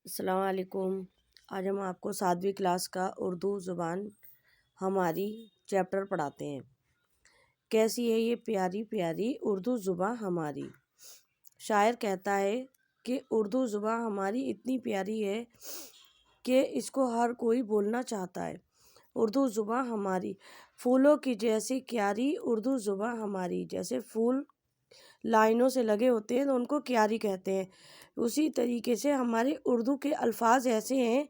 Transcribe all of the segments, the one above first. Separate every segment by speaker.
Speaker 1: السلام علیکم۔ آج ہم آپ کو 7ویں کلاس کا اردو زبان ہماری چیپٹر پڑھاتے ہیں۔ کیسی ہے یہ پیاری پیاری اردو زبان ہماری۔ شاعر کہتا ہے کہ اردو زبان ہماری اتنی پیاری ہے کہ اس کو ہر کوئی بولنا چاہتا ہے۔ اردو زبان ہماری پھولوں کی جیسی کیاری، اردو زبان ہماری۔ جیسے پھول لائنوں سے لگے ہوتے ہیں تو ان کو کیاری کہتے ہیں، اسی طریقے سے ہمارے اردو کے الفاظ ایسے ہیں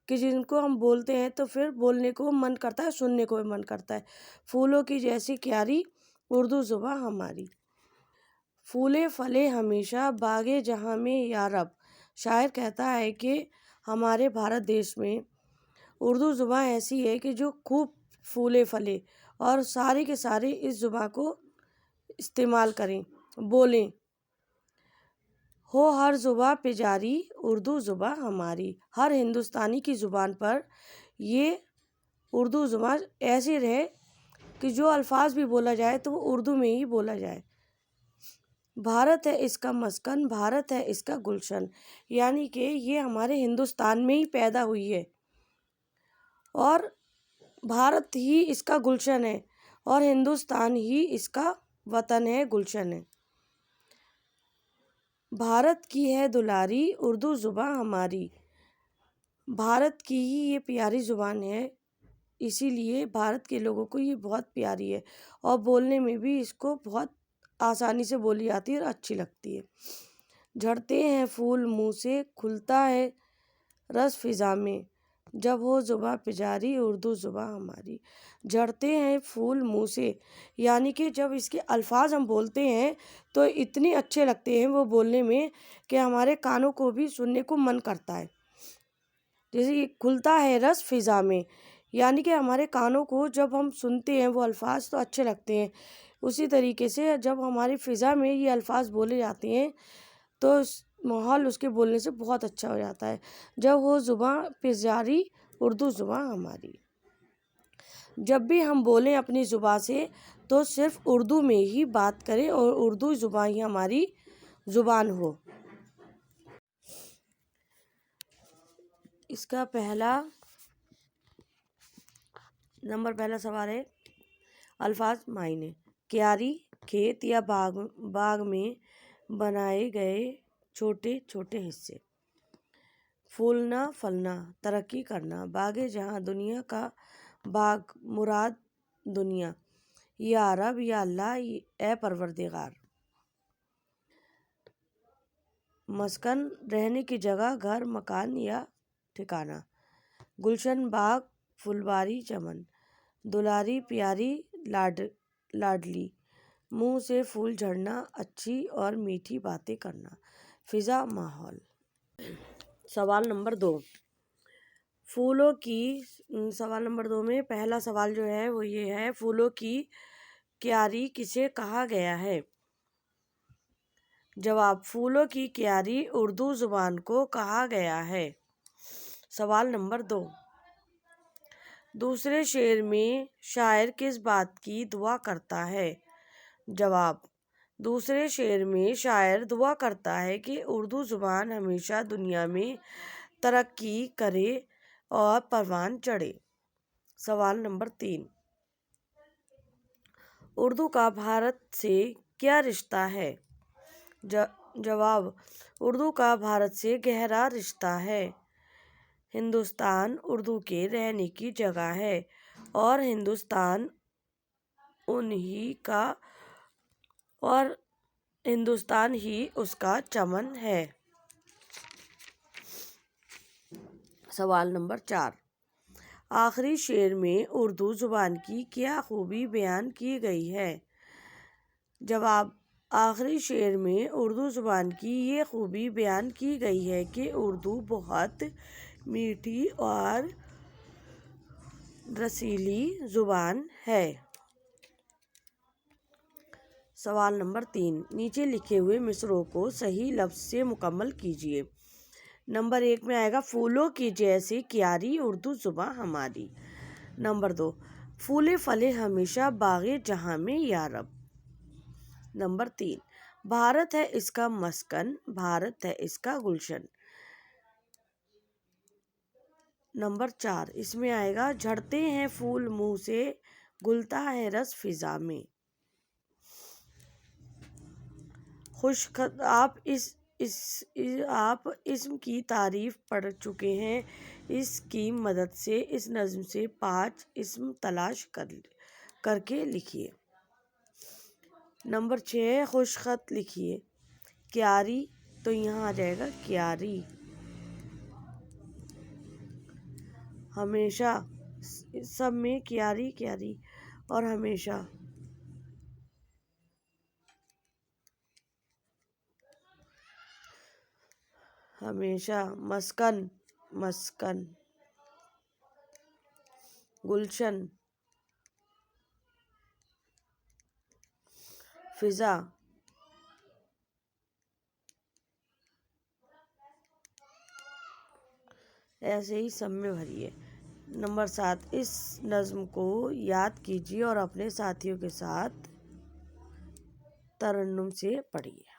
Speaker 1: کہ جن کو ہم بولتے ہیں تو پھر بولنے کو من کرتا ہے، سننے کو بھی من کرتا ہے۔ پھولوں کی جیسی کیاری اردو زبان ہماری۔ پھولے پھلے ہمیشہ باغ جہاں میں یا رب۔ شاعر کہتا ہے کہ ہمارے بھارت دیش میں اردو زبان ایسی ہے کہ جو خوب پھولے پھلے، اور سارے کے سارے اس زبان کو استعمال کریں، بولیں۔ ہو ہر زبان پہ جاری اردو زبان ہماری۔ ہر ہندوستانی کی زبان پر یہ اردو زبان ایسی رہے کہ جو الفاظ بھی بولا جائے تو وہ اردو میں ہی بولا جائے۔ بھارت ہے اس کا مسکن، بھارت ہے اس کا گلشن، یعنی کہ یہ ہمارے ہندوستان میں ہی پیدا ہوئی ہے اور بھارت ہی اس کا گلشن ہے اور ہندوستان ہی اس کا وطن ہے، گلشن ہے۔ بھارت کی ہے دلاری اردو زبان ہماری۔ بھارت کی ہی یہ پیاری زبان ہے، اسی لیے بھارت کے لوگوں کو یہ بہت پیاری ہے اور بولنے میں بھی اس کو بہت آسانی سے بولی جاتی ہے اور اچھی لگتی ہے۔ جھڑتے ہیں پھول منہ سے، کھلتا ہے رس فضا میں، جب ہو زباں پہ جاری اردو زبان ہماری۔ جھڑتے ہیں پھول منہ سے، یعنی کہ جب اس کے الفاظ ہم بولتے ہیں تو اتنے اچھے لگتے ہیں وہ بولنے میں کہ ہمارے کانوں کو بھی سننے کو من کرتا ہے۔ جیسے کھلتا ہے رس فضا میں، یعنی کہ ہمارے کانوں کو جب ہم سنتے ہیں وہ الفاظ تو اچھے لگتے ہیں، اسی طریقے سے جب ہماری فضا میں یہ الفاظ بولے جاتے ہیں تو ماحول اس کے بولنے سے بہت اچھا ہو جاتا ہے۔ جب ہو زباں پہ جاری اردو زبان ہماری۔ جب بھی ہم بولیں اپنی زبان سے تو صرف اردو میں ہی بات کریں اور اردو زبان ہی ہماری زبان ہو۔ اس کا پہلا سوال ہے الفاظ معنی۔ کیاری کھیت یا باغ میں بنائے گئے چھوٹے چھوٹے حصے۔ پھولنا پھلنا ترقی کرنا، باغ جہاں دنیا کا باغ مراد دنیا، یا رب یا اللہ اے پروردگار۔ مسکن رہنے کی جگہ، گھر مکان یا ٹھکانہ۔ گلشن باغ، پھلباری چمن۔ دلاری پیاری لاڈلی، منہ سے پھول جھڑنا، اچھی اور میٹھی باتیں کرنا۔ فضا ماحول۔ سوال نمبر 2 پھولوں کی سوال نمبر 2 میں پہلا سوال جو ہے وہ یہ ہے، پھولوں کی کیاری کسے کہا گیا ہے؟ جواب، پھولوں کی کیاری اردو زبان کو کہا گیا ہے۔ سوال نمبر 2 دوسرے شعر میں شاعر کس بات کی دعا کرتا ہے؟ جواب، دوسرے شعر میں شاعر دعا کرتا ہے کہ اردو زبان ہمیشہ دنیا میں ترقی کرے اور پروان چڑھے۔ سوال نمبر 3 اردو کا بھارت سے کیا رشتہ ہے؟ جواب، اردو کا بھارت سے گہرا رشتہ ہے۔ ہندوستان اردو کے رہنے کی جگہ ہے اور ہندوستان ہی اس کا چمن ہے۔ سوال نمبر 4 آخری شعر میں اردو زبان کی کیا خوبی بیان کی گئی ہے؟ جواب، آخری شعر میں اردو زبان کی یہ خوبی بیان کی گئی ہے کہ اردو بہت میٹھی اور رسیلی زبان ہے۔ سوال نمبر 3 نیچے لکھے ہوئے مصرعوں کو صحیح لفظ سے مکمل کیجیے۔ نمبر 1 میں آئے گا پھولوں کی جیسی کیاری اردو زبان ہماری۔ نمبر 2 پھولے پھلے ہمیشہ باغ جہاں میں یا رب۔ نمبر 3 بھارت ہے اس کا مسکن، بھارت ہے اس کا گلشن۔ نمبر 4 اس میں آئے گا جھڑتے ہیں پھول منہ سے گلتا ہے رس فضا میں۔ آپ اسم کی تعریف پڑھ چکے ہیں، اس کی مدد سے اس نظم سے 5 اسم تلاش کر کے لکھیے۔ نمبر 6 خوش خط لکھیے۔ کیاری تو یہاں آ جائے گا کیاری، ہمیشہ سب میں کیاری کیاری اور ہمیشہ۔ ہمیشہ مسکن مسکن، گلشن، فضا، ایسے ہی سب میں بھریے۔ نمبر 7 اس نظم کو یاد کیجیے اور اپنے ساتھیوں کے ساتھ ترنم سے پڑھیے۔